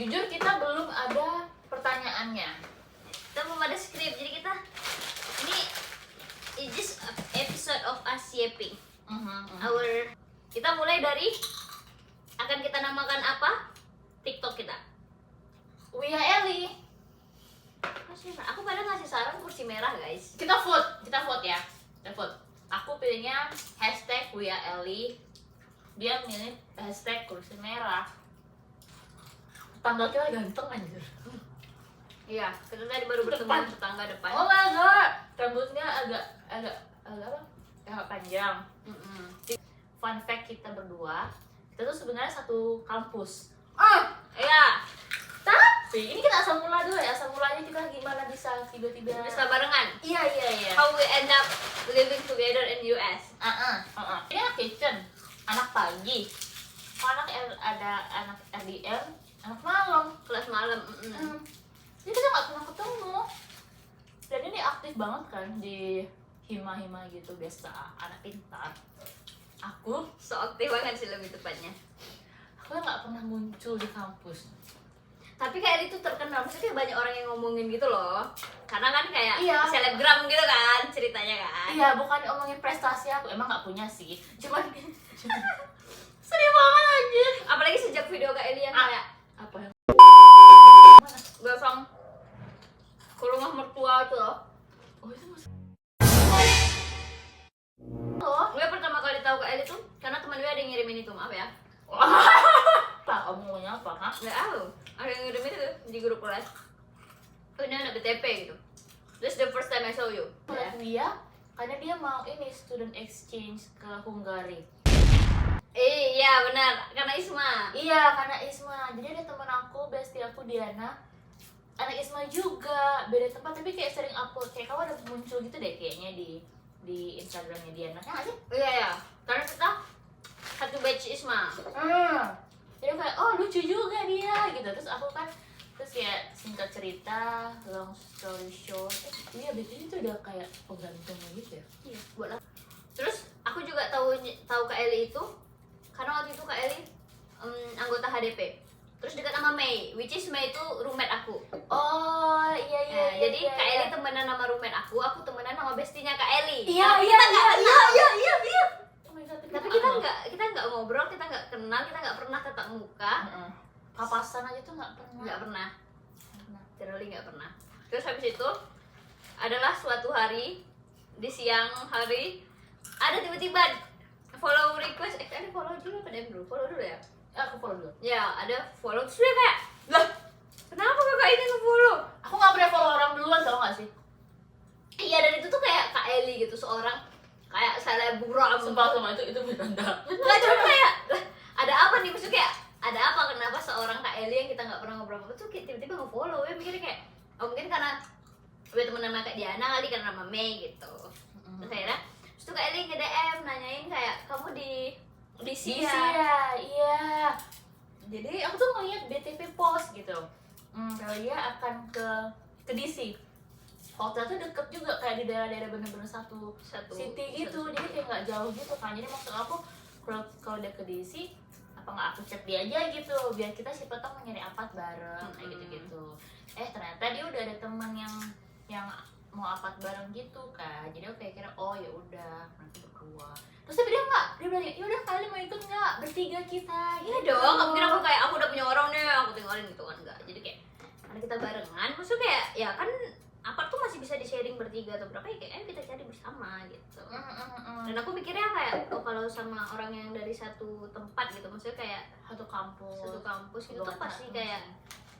Jujur kita belum ada pertanyaannya. Kita belum ada skrip, jadi kita ini it's just episode of us yapping. Kita mulai dari akan kita namakan apa? TikTok kita. Wia Eli. Aku padahal ngasih saran kursi merah, guys. Kita vote ya. Kita vote. Aku pilihnya hashtag Wia Eli. Dia milih hashtag kursi merah. Tanggal kita ganteng anjir. Iya, kita tadi baru bertemu Depan. tetangga depan. Oh my god, rambutnya agak apa? Agak panjang. Fun fact kita berdua, kita tuh sebenarnya satu kampus. Iya, Tapi ini kita asal mula dulu ya. Asal mulanya kita gimana bisa tiba-tiba bisa barengan. Iya. How we end up living together in US. Ini anak kitchen, anak pagi. Ada anak RDM, anak malam. Kelas malam. Jadi kita nggak pernah ketemu. Dan ini aktif banget kan di hima-hima gitu, biasa anak pintar. Aku So aktif banget sih lebih tepatnya. nggak pernah muncul di kampus. Tapi kayak itu terkenal, maksudnya kayak banyak orang yang ngomongin gitu loh. Karena kan kayak Iya. selebgram gitu kan ceritanya kan. Iya, bukan ngomongin prestasi aku, emang nggak punya sih. Cuman sedih banget anjir. Apalagi sejak video Kak Eli yang kayak Apa yang datang ke rumah mertua itu loh. Oh itu maksud Gue pertama kali tahu Kak Eli tuh karena teman gue ada yang ngirimin itu, maaf ya. Pak, kamu maunya apa, ha? Nggak tahu, ada yang ngirimin itu di grup kelas. Oh ini anak BTP gitu. This the first time I saw you. Lihat dia, karena dia mau ini student exchange ke Hungary. Iya benar, karena Isma. Iya, karena Isma. Jadi ada teman aku, bestie aku Diana, anak Isma juga, beda tempat tapi kayak sering upload. Kayak kamu ada muncul gitu deh kayaknya di Instagramnya Diana. Ya nggak sih? Iya, karena kita satu batch Isma. Jadi kayak oh lucu juga dia gitu. Terus aku kan ya singkat cerita, long story short, iya betul itu udah kayak penggantung gitu ya. Iya, buat. Terus aku juga tahu Kak Eli itu karena waktu itu Kak Eli anggota HDP. Terus dekat sama Mei, which is Mei itu roommate aku. Oh iya. Jadi Kak Eli temenan sama roommate aku temenan sama bestinya Kak Eli. Iya. Oh my god, Tapi kita nggak ngobrol, kita nggak kenal, kita nggak pernah tatap muka. papasan aja tuh nggak pernah. Nggak pernah. Literally nggak pernah. Terus habis itu adalah suatu hari di siang hari ada tiba-tiba follow request, ada follow dulu apa DM dulu? Follow dulu ya? Aku follow dulu. Ya ada follow, terus dia kayak lah kenapa kakak ini nge-follow? Aku nggak pernah follow orang duluan, tau nggak sih? Iya, dan itu tuh kayak Kak Eli gitu, seorang kayak selebgram. Sumpah sama itu bercanda. Nggak, cuma kayak lah, ada apa nih, maksudnya kayak ada apa, kenapa seorang Kak Eli yang kita nggak pernah ngobrol apa tuh tiba-tiba nge-follow ya, mikirnya kayak oh mungkin karena udah temen sama Kak Diana kali, karena sama Mei gitu. Terus akhirnya terus tuh Kak Eli nge-DM nanyain kayak kamu di Sia, iya. Jadi aku tuh ngeliat BTP post gitu. Kalau dia akan ke DC. Hotel tuh deket juga kayak di daerah-daerah bener-bener satu city gitu. Jadi kayak nggak jauh gitu kan. Jadi maksud aku kalau dia ke DC, apa nggak aku chat dia aja gitu biar kita siapa tahu mau nyari apart bareng kayak gitu-gitu. Ternyata dia udah ada teman yang mau apart bareng gitu kan. Jadi aku kayak kira oh ya udah nanti berdua. Terus tapi dia bilang ya udah kalian mau ikut nggak bertiga kita? Iya dong, nggak mungkin aku kayak aku udah punya orang nih aku tinggalin gitu kan, enggak. Jadi kayak karena kita barengan, maksudnya kayak ya kan apart tuh masih bisa di sharing bertiga atau berapa ya, kayak kita cari bersama gitu. Dan aku mikirnya kayak oh kalau sama orang yang dari satu tempat gitu, maksudnya kayak satu kampus gitu tuh pasti kayak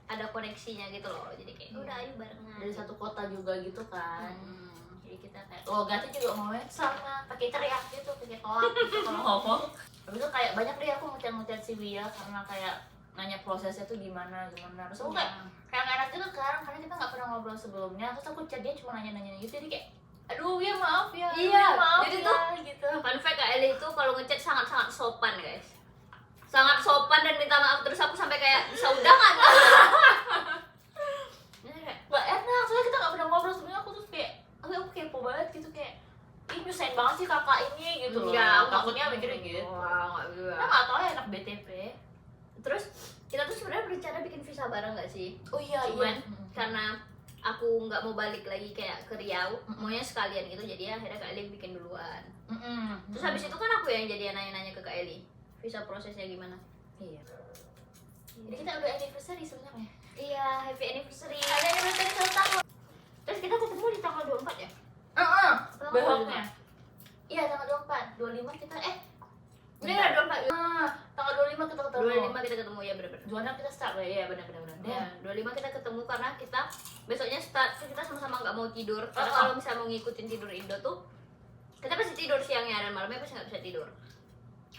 ada koneksinya gitu loh. Jadi kayak udah ayo barengan dari satu kota juga gitu kan. Jadi kita kayak Gati juga ngomongnya sama pakai teriak gitu, pakai tolak gitu kalau ngomong. Habis itu kayak banyak deh aku ngechat si Wia karena kayak nanya prosesnya tuh gimana. Terus aku kayak nggak enak gitu kan, karena kita nggak pernah ngobrol sebelumnya. Terus aku chat dia cuma nanya-nanya gitu, jadi kayak aduh Wia maaf ya. Iya, maaf jadi ya, tuh gitu. fun fact Kak Eli itu kalau ngechat sangat-sangat sopan guys, sangat sopan dan minta maaf. Terus aku sampai kayak bisa udahan. Gak enak, soalnya kita gak pernah ngobrol sebelumnya. Aku tuh kayak aku kepo banget gitu, kayak ih nyusahin banget sih kakak ini gitu loh. Takutnya mikirnya gitu. Wah, nggak bisa. Nah gak tau ya anak BTP. Terus kita tuh sebenarnya rencana bikin visa bareng nggak sih? Oh iya, Cuman iya. karena aku nggak mau balik lagi kayak ke Riau, maunya sekalian gitu, jadi ya akhirnya Kak Eli bikin duluan. Terus habis itu kan aku yang jadi nanya-nanya ke Kak Eli, visa prosesnya gimana? Iya. Jadi kita udah anniversary sebenarnya. Iya, happy anniversary. Ada anniversary 1 tahun. Terus kita ketemu di tanggal 24 ya? Besoknya. Iya, tanggal 24, 25 kita Iya, 24. tanggal 25 kita ketemu. 25 kita ketemu ya, bener-bener. 26 kita start ya, benar-benar. Ya, 25 kita ketemu karena kita besoknya start, kita sama-sama nggak mau tidur. Karena Oh. kalau misalnya mau ngikutin tidur Indo tuh, kita pasti tidur siangnya dan malamnya pasti nggak bisa tidur.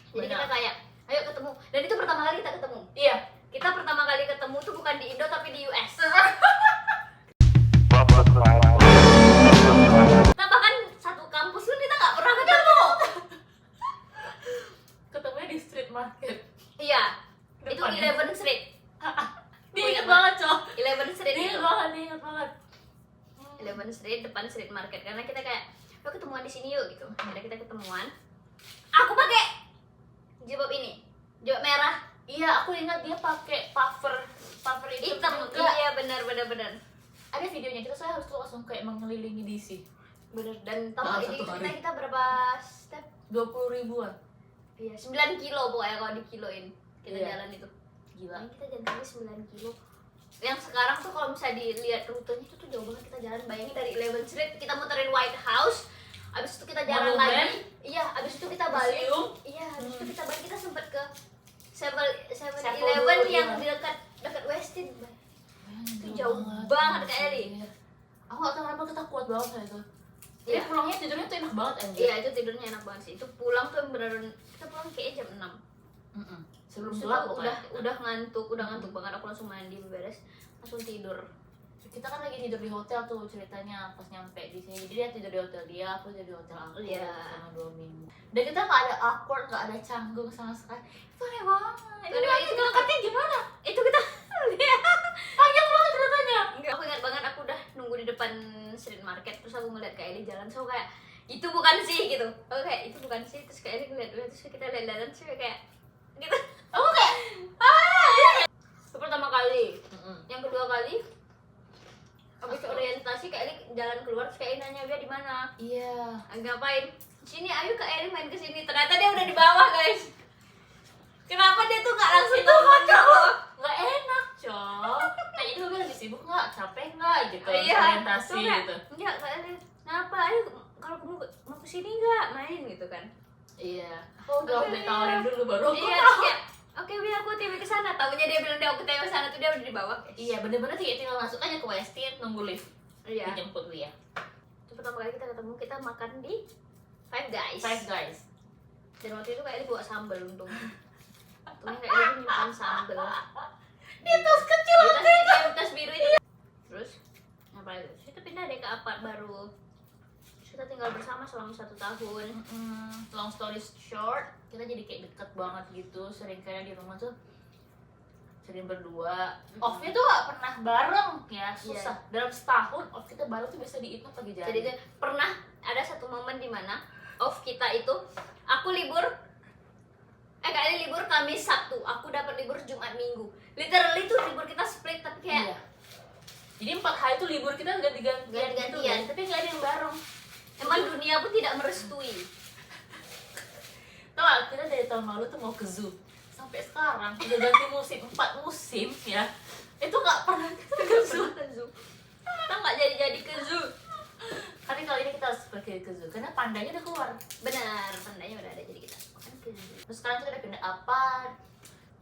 Jadi Benar. kita kayak, ayo ketemu. Dan itu pertama kali kita ketemu. Iya. Kita pertama kali ketemu tuh bukan di Indo tapi di US. Kita bahkan satu kampus pun kita nggak pernah ketemu. Ketemunya di street market. Iya, itu Depannya. 11 Street. Dia inget banget, Cok. 11 Street Dia itu. inget banget. 11 Street depan street market karena kita kayak yuk ketemuan di sini yuk gitu. Akhirnya kita ketemuan. Aku pakai jilbab ini, jilbab merah, Iya, aku ingat dia pakai puffer itu hitam. juga. Iya benar. Ada videonya, kita saya harus tuh langsung kayak mengelilingi DC. Bener. Dan tahu Dalam nggak ini satu hari. kita berapa step? 20 ribuan. Iya 9 kilo pokoknya kalau dikiloin kita Iya. jalan itu. Gila. Ini kita jalan kali 9 kilo. Yang sekarang tuh kalau misalnya dilihat rutenya itu tuh jauh banget kita jalan. Bayangin dari 11 Street kita muterin White House. Abis itu kita jalan Monumen. lagi. Iya, abis itu kita balik. Museum. Iya, abis itu kita balik, kita sempet ke 7-Eleven dulu, yang iya. dekat Westin. Itu jauh banget, Kak Eli. Aku gak tau kenapa kita kuat banget kayak itu. Jadi Iya. pulangnya tidurnya tuh enak banget anjir. Iya, itu tidurnya enak banget sih. Itu pulang tuh bener-bener kita pulang kayaknya jam 6. Sebelum Terus gelap itu pokoknya. udah ngantuk banget, aku langsung mandi beres, langsung tidur. Kita kan lagi tidur di hotel tuh ceritanya pas nyampe di sini. Jadi dia tidur di hotel dia, aku tidur di hotel aku Iya. selama 2 minggu. Dan kita nggak ada awkward, nggak ada canggung sama sekali. Itu aneh banget. Itu kita Dekatnya gimana? itu kita Panjang banget ceritanya. aku ingat banget aku udah nunggu di depan street market, terus aku ngeliat Kak Eli jalan, so kayak itu bukan sih gitu. Aku kayak itu bukan sih, terus Kak Eli ngeliat terus kita lihat-lihat terus kayak gitu. Aku kayak Itu pertama kali. Yang kedua kali habis orientasi Kak Eli jalan keluar, terus Kak Eli nanya dia di mana. iya. Ngapain? Sini, ayo Kak Eli main ke sini. Ternyata dia udah di bawah, guys. Kenapa dia tuh nggak langsung turun gitu? Nggak enak, Cok. Kayak itu lagi sibuk nggak, capek nggak gitu. Iya, Orientasi tuh kayak, gitu. enggak Kak Eli. Kenapa? Ayo kalau kamu mau ke sini nggak main gitu kan? Iya. Oh, udah ditawarin dulu baru aku Iya, tahu. terus kayak oke, Wi, aku TV ke sana. Taunya dia bilang dia aku TV ke sana tuh dia udah di bawah, guys. Iya, bener-bener kayak tinggal masuk aja ke Westin, nunggu lift. Iya. Dijemput dia. Itu pertama kali kita ketemu, kita makan di Five Guys. Five Guys. Dan waktu itu Kak Eli bawa sambal untung. Untungnya Kak Eli nyimpan sambal. Dia tas kecil. Tas biru itu. Terus ngapain? Terus kita pindah deh ke apart baru. Terus kita tinggal bersama selama 1 tahun. Long story short, kita jadi kayak deket banget gitu. Sering kayak di rumah tuh sering berdua. Off-nya tuh gak pernah bareng ya, susah. Dalam setahun off kita bareng tuh bisa dihitung pagi jari. Jadi tuh pernah ada satu momen di mana off kita itu aku libur Kak Eli libur Kamis Sabtu, aku dapat libur Jumat Minggu. Literally tuh libur kita split tapi kayak Iya. Jadi 4 hari tuh libur kita ganti-gantian gitu, Ganti-gantian. tapi gak ada yang bareng. emang dunia pun tidak merestui. Tau gak, kita dari tahun lalu tuh mau ke zoo. Sampai sekarang udah ganti musim, 4 musim ya. Itu gak pernah kita ke zoo. Kita nggak jadi ke zoo. Tapi kali ini kita harus pergi ke zoo karena pandanya udah keluar. Benar, tandanya udah ada jadi kita makan ke zoo. Terus sekarang kita udah pindah apart.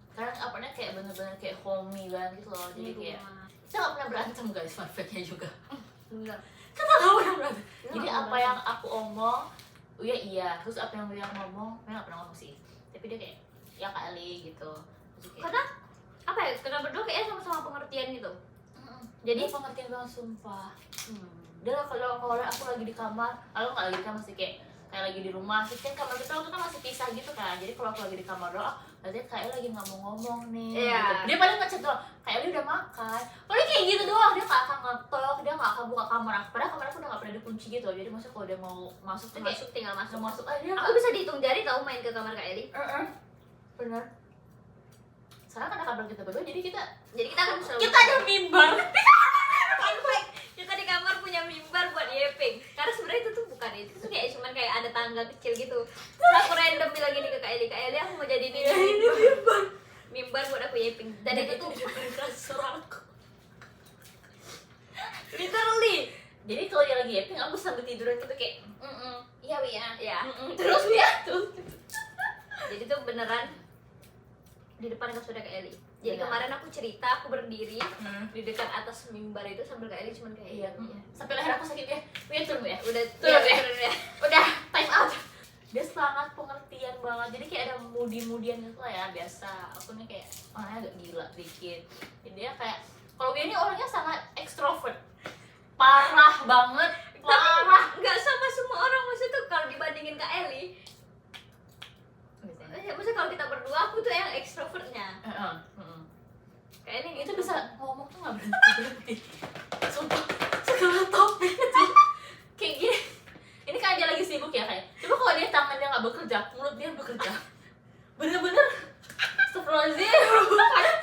Sekarang apartnya kayak bener-bener kayak homey banget gitu loh. Jadi kayak kita gak pernah berantem guys, fun fact-nya juga. Enggak. Kita gak pernah berantem. Kita Jadi nggak apa pernah yang aku omong, iya. Terus apa yang dia ngomong, dia gak pernah ngomong sih. Tapi dia kayak, ya kali gitu. Terus kayak, Karena apa ya? Karena berdua kayaknya sama-sama pengertian gitu. jadi pengertian banget sumpah. Dia kalau aku lagi di kamar, aku nggak lagi di kamar sih kayak lagi di rumah. Terus kan kamar kita waktu itu kan masih pisah gitu kan. Jadi kalau aku lagi di kamar doang, berarti kayak lagi nggak mau ngomong nih. Iya. Gitu. Dia paling ngechat doang, kayak dia udah makan. Paling kayak gitu doang. Dia nggak akan ngetok, dia nggak akan buka kamar aku. Padahal kamar aku udah nggak pernah dikunci gitu. Jadi maksudnya kalau dia mau masuk tuh kayak Masuk tinggal masuk. masuk aja. Aku bisa dihitung jari tahu main ke kamar Kak Eli. Bener. sekarang karena kamar kita berdua jadi kita akan selalu kita ada mimbar. kita di kamar punya mimbar buat yeping, karena sebenarnya itu tuh bukan itu tuh kayak cuman kayak ada tangga kecil gitu. Terus aku random bilang gini ke Kak Eli, aku mau jadi ini mimbar buat aku yeping, dan itu tuh kasur aku. literally. Jadi kalau dia lagi yaping aku sambil tiduran gitu kayak iya Wi ya. Ya, Terus dia tuh. jadi tuh beneran di depan kasur Kak Eli. Jadi Benar. kemarin aku cerita aku berdiri di dekat atas mimbar itu sambil Kak Eli cuman kayak Iya. Sampai leher aku sakit ya. Wi turun ya. udah Turun ya. turun ya. Udah time out. Dia sangat pengertian banget. Jadi kayak ada moody-moodian gitu lah ya biasa. Aku nih kayak orangnya agak gila dikit. Jadi dia kayak kalau dia ini orangnya sangat ekstrovert. Parah banget. Parah. Nggak sama semua orang, maksudnya tuh kalau dibandingin Kak Eli, maksudnya kalau kita berdua aku tuh yang ekstrovertnya. Kak Eli Itu gitu. bisa ngomong tuh nggak berhenti. Sumpah segala topik itu kayak gini. Ini kan dia lagi sibuk ya kayak. Coba kalau dia tangannya nggak bekerja, mulut dia bekerja. Bener-bener. Astagfirullahaladzim. Karena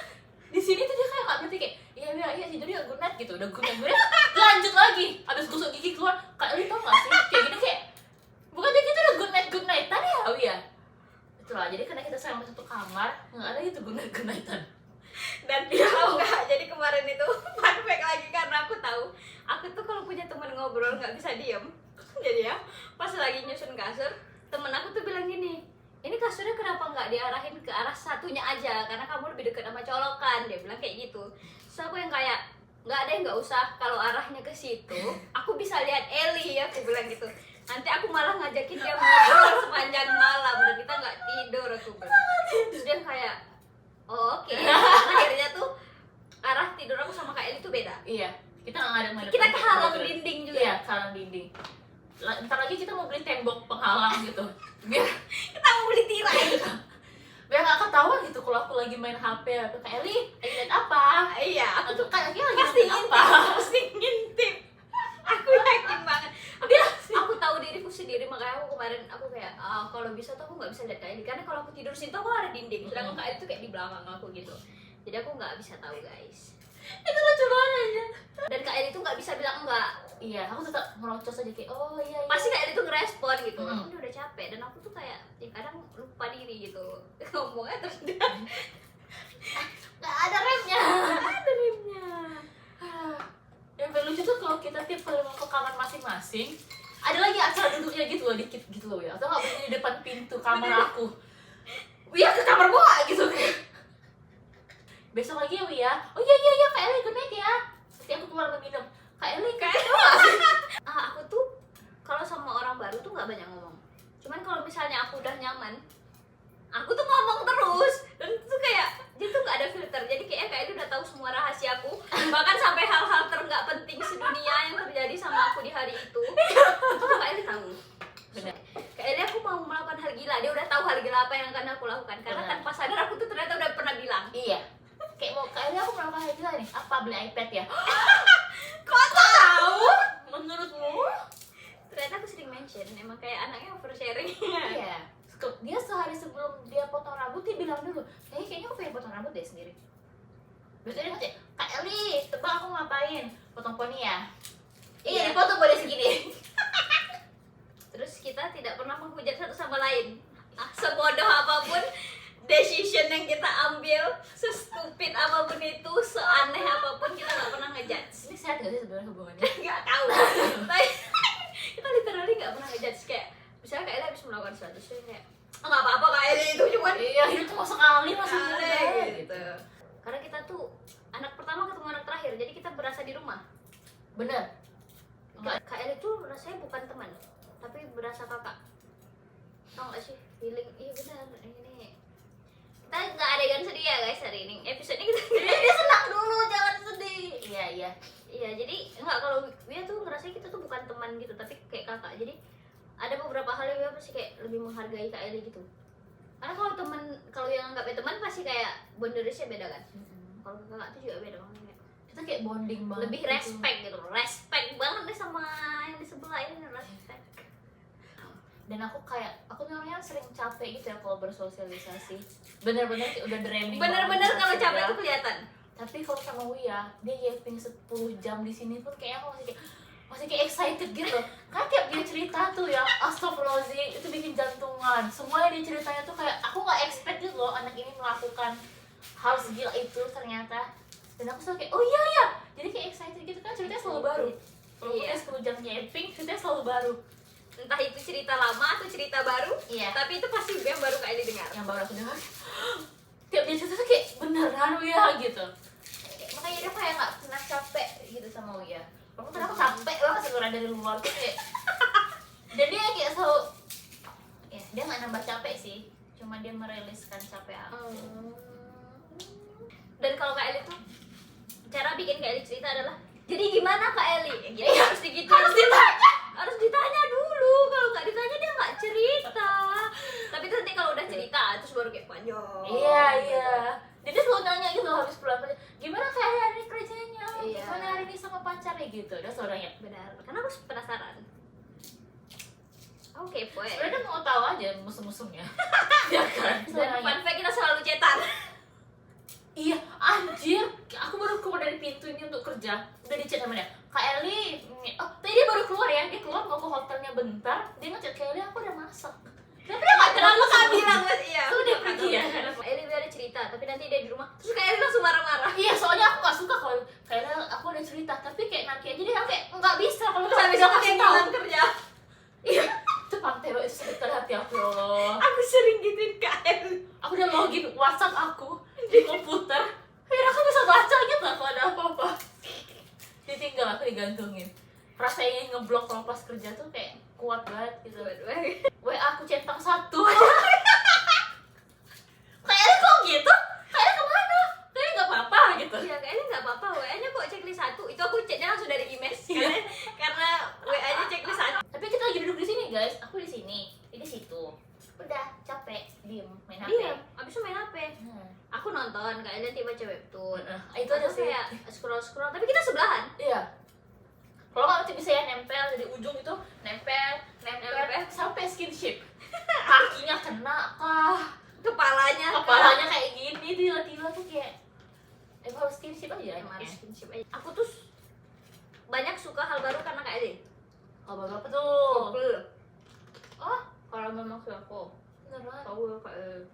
di sini tuh dia kayak nggak berhenti kayak iya tidur ya good night gitu. Udah good night lanjut lagi. Abis gosok gigi keluar. Kak Eli tau nggak sih kayak gini kayak bukannya kita udah good night tadi ya Wi ya. Itulah jadi karena kita sama satu kamar nggak ada gitu good nightan. Dan tahu nggak, jadi kemarin itu fun fact lagi karena aku tahu aku tuh kalau punya teman ngobrol nggak bisa diem. Jadi ya pas lagi nyusun kasur, temen aku tuh bilang gini, ini kasurnya kenapa nggak diarahin ke arah satunya aja, karena kamu lebih dekat sama colokan, dia bilang kayak gitu. Terus aku yang kayak nggak ada yang nggak usah, kalau arahnya ke situ aku bisa lihat Eli ya, aku bilang gitu. Nanti aku malah ngajakin dia ngobrol sepanjang malam dan kita nggak tidur, aku bilang. Terus dia kayak oh, oke. Karena akhirnya tuh arah tidur aku sama Kak Eli tuh beda. Iya, kita nggak ada Kita kehalang dinding juga. Iya, kehalang dinding. Ntar lagi kita mau beli tembok penghalang gitu. Biar Kita mau beli tirai. biar nggak ketahuan gitu kalau aku lagi main HP atau Kak Eli lagi liat apa. Iya, aku Atau Kak Eli lagi pasti nonton ngintip, apa. pasti ngintip. Aku yakin banget. Aku tahu diriku sendiri, makanya aku kemarin aku kayak kalau bisa tuh aku nggak bisa lihat Kak Eli, karena kalau aku tidur situ aku ada dinding, sedangkan Kak Eli tuh kayak di belakang aku gitu. Jadi aku nggak bisa tahu guys. Itu lucu banget aja. Dan Kak Eli tuh nggak bisa bilang enggak. Iya, aku tetap merocos aja kayak oh iya. Pasti Kak Eli tuh ngerespon gitu. Hmm. Aku udah capek dan aku tuh kayak ya kadang lupa diri gitu. Ngomongnya terus dia nggak ada remnya. ada rimnya. Yang paling lucu tuh kalau kita tiap kali mau ke kamar masing-masing ada lagi acara duduknya gitu loh, dikit gitu loh ya. Atau nggak berdiri di depan pintu kamar aku. Wia ke kamar gua gitu kayak. Besok lagi ya Wia. Oh iya Kak Eli good night ya. Nanti aku keluar minum. Kak Eli Aku tuh kalau sama orang baru tuh nggak banyak ngomong. Cuman kalau misalnya aku udah nyaman, aku tuh ngomong terus dan itu kayak dia tuh nggak ada filter. Jadi kayak Eli udah tahu semua rahasiaku, bahkan sampai hal-hal nggak penting sedunia yang terjadi sama aku di hari itu tuh Kak Eli tahu. Benar. Kak Eli aku mau melakukan hal gila, dia udah tahu hal gila apa yang akan aku lakukan karena Benar. tanpa sadar aku tuh ternyata udah pernah bilang. Iya. Kayak mau Kak Eli aku melakukan hal gila nih. Apa beli iPad ya? Kok tahu? Menurutmu? Ternyata aku sering mention, emang kayak anaknya oversharing. Iya. Dia sehari sebelum dia potong rambut dia bilang dulu, kayaknya aku pengen potong rambut deh sendiri. Biasanya dia ngecek, Kak Eli, tebak aku ngapain? Potong poni ya? Iya, dipotong pada segini. Terus kita tidak pernah menghujat satu sama lain. Sebodoh apapun decision yang kita ambil, sestupid apapun itu, seaneh apapun, kita nggak pernah ngejudge. Ini sehat gak sih sebenarnya hubungannya? Nggak tahu. Tapi kita literally nggak pernah ngejudge. Kayak misalnya Kak Eli habis melakukan sesuatu, saya kayak nggak apa-apa Kak Eli itu cuman Iya, hidup cuma sekali masih muda sekali gitu. Karena kita tuh anak pertama ketemu anak terakhir, jadi kita berasa di rumah. Bener. Kak Eli tuh rasanya bukan teman, tapi berasa kakak. Tau gak sih feeling? Iya benar ini. Kita nggak adegan sedih ya guys hari ini. Episode ini kita Dia senang dulu, jangan sedih. Iya. iya jadi nggak, kalau dia tuh ngerasa kita tuh bukan teman gitu, tapi kayak kakak. Jadi ada beberapa hal yang dia pasti kayak lebih menghargai Kak Eli gitu. Karena kalau teman, kalau yang anggapnya teman pasti kayak boundariesnya beda kan. Kalau kakak tuh juga beda banget. Kita kayak bonding banget. Lebih gitu. respect gitu, respect banget deh sama yang di sebelah ini, respect. Dan aku namanya sering capek gitu ya kalau bersosialisasi, bener-bener kayak udah draining Bener-bener banget kalau gitu capek ya. tuh kelihatan. Tapi kalau sama Wia, dia yaping 10 jam di sini pun kayaknya aku masih kayak excited gitu. Kan tiap dia cerita tuh ya, astagfirullahaladzim, itu bikin jantungan. Semuanya dia ceritanya tuh kayak aku nggak expect gitu loh anak ini melakukan hal segila itu ternyata. Dan aku selalu kayak, oh iya ya, jadi kayak excited gitu kan, ceritanya selalu baru. Kalau Iya. udah 10 jam yaping, ceritanya selalu baru. Entah itu cerita lama atau cerita baru, Iya. tapi itu pasti yang baru kali dengar. Yang baru aku dengar, tiap dia cerita tuh kayak beneran Wia gitu. Makanya dia kayak nggak pernah capek gitu sama Wia. Aku kenapa capek banget sebenarnya dari luar tuh kayak. Dan dia kayak selalu, ya dia nggak nambah capek sih, cuma dia meriliskan capek aku. Dan kalau Kak Eli tuh cara bikin Kak Eli cerita adalah, jadi gimana Kak Eli? Gitu, harus digituin. Harus ditanya. Harus ditanya dulu. Kalau nggak ditanya dia nggak cerita. Tapi tuh nanti kalau udah cerita terus baru kayak panjang. Iya. Jadi dia selalu nanya gitu habis pulang kerja, gimana kayak hari ini kerjanya? Iya. Gimana hari ini sama pacarnya gitu? Dia selalu nanya. Benar. Karena aku penasaran. Oke, poe. Sebenarnya dia mau tahu aja musuh-musuhnya. Ya kan? Dan fun fact kita selalu cetan. Iya, anjir. Aku baru keluar dari pintu ini untuk kerja. Udah di-chat sama dia. Kak Eli, tadi dia baru keluar ya. Dia keluar mau ke hotelnya bentar. Dia ngechat Kak Eli, aku udah masak. Tapi dia nggak Kenapa Kak sama- bilang iya? Terus dia pergi ya. Kak Eli biar ada cerita, tapi nanti dia di rumah. Terus Kak Eli langsung marah-marah. Iya, soalnya aku gak suka kalau Kak Eli aku udah cerita. Tapi kayak nanti aja dia kayak nggak bisa kalau Terus habis bisa aku kasih yang tahu. bilang kerja. Iya, itu pantai banget, itu sakit kali hati aku ya Allah. Aku sering gituin Kak Eli. Aku udah login WhatsApp aku di komputer. Biar aku bisa baca gitu kalau ada apa-apa. Ditinggal aku digantungin. Rasanya ngeblok kalau pas kerja tuh kayak kuat banget gitu. WA aku centang 1 aja. Kayaknya kok gitu? Kayaknya kemana? Kayaknya nggak apa-apa gitu. Iya, kayaknya nggak apa-apa. WA-nya kok checklist 1. Itu aku chatnya langsung dari email. Iya. Karena WA-nya checklist 1. Tapi kita lagi duduk di sini guys. Aku di sini, dia di situ. Udah capek, diem main HP. Iya, abis itu main HP. Aku nonton, Kak Eli nanti baca webtoon. Itu aja Atau sih. kayak scroll-scroll, tapi kita sebelahan. Iya. Kalau nggak nanti bisa ya nempel dari ujung itu nempel sampai skinship. Kakinya kena kah? Kepalanya kayak gini tiba-tiba tuh kayak harus skinship aja Emang emangnya. skinship aja. Aku tuh banyak suka hal baru karena Kak Eli. Kalau apa tuh? Couple. Oh, Kalau memang suka aku. beneran. Tahu ya Kak Eli.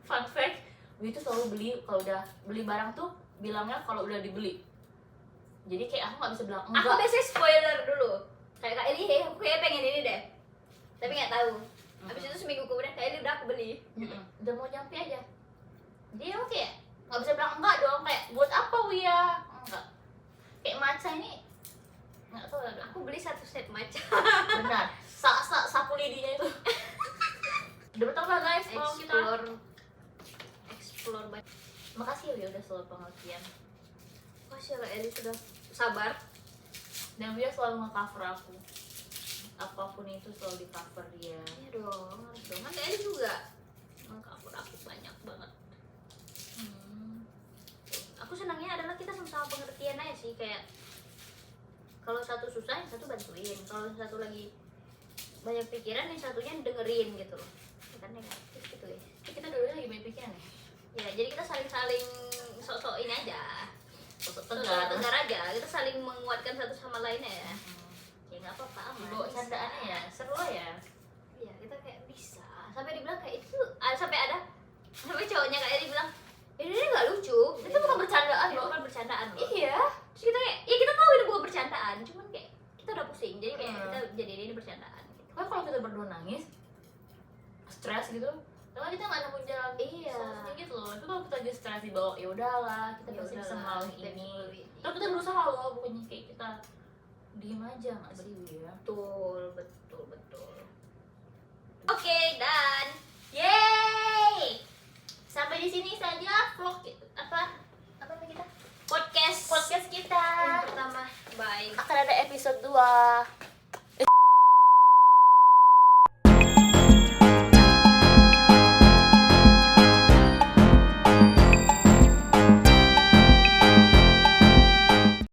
Fun fact, gue tuh selalu beli kalau udah beli barang tuh bilangnya kalau udah dibeli. Jadi kayak aku nggak bisa bilang Aku enggak. biasanya spoiler dulu. Kayak Kak Eli, hey, aku kayak pengen ini deh. Tapi nggak tahu. Habis itu seminggu kemudian Kak Eli udah aku beli. Udah mau nyampe aja. Dia oke, nggak bisa bilang enggak dong. Kayak buat apa Wia? Enggak. Kayak maca ini nggak tahu ada. Aku beli 1 set matcha. Benar. Sapu lidinya itu. Udah bertambah guys kalau kita. Explore banyak. Makasih ya udah selalu pengertian. Masya Allah, Eli sudah sabar. Dan dia selalu nge-cover aku. Apapun itu selalu di-cover dia. Iya dong, harus dong. Kan Eli juga mengcover aku banyak banget. Aku senangnya adalah kita sama-sama pengertian aja sih. Kayak kalau satu susah, yang satu bantuin. Kalau satu lagi banyak pikiran, yang satunya dengerin gitu loh. Kan negatif gitu ya. Kita dulu lagi banyak pikiran ya. Ya, jadi kita saling-saling sok-sokin aja. Sosok Tegar tegar. aja, kita saling menguatkan satu sama lainnya ya. Ya nggak apa-apa, aman. Bawa candaannya ya, seru lah ya. Iya, kita kayak bisa. Sampai dibilang kayak itu, sampai cowoknya kayak dibilang, ini nggak lucu. Itu bukan bercandaan Itu loh. bukan bercandaan loh. Iya. Terus kita kayak, ya kita tahu ini bukan bercandaan, cuman kayak kita udah pusing, jadi kayak kita jadiin ini bercandaan. Gitu. Kan kalau kita berdua nangis, stres gitu, karena kita nggak nemu jalan Iya. solusinya gitu loh. Itu kalau kita aja stres di bawah, ya udahlah, kita Ya pasti bisa udahlah, melalui kita ini. melalui. Terus kita berusaha loh, bukannya kayak kita diem aja nggak sih ya. Betul. Oke, dan Yeay! Sampai di sini saja vlog apa namanya kita? podcast Podcast kita. yang pertama. Bye. Akan ada episode 2.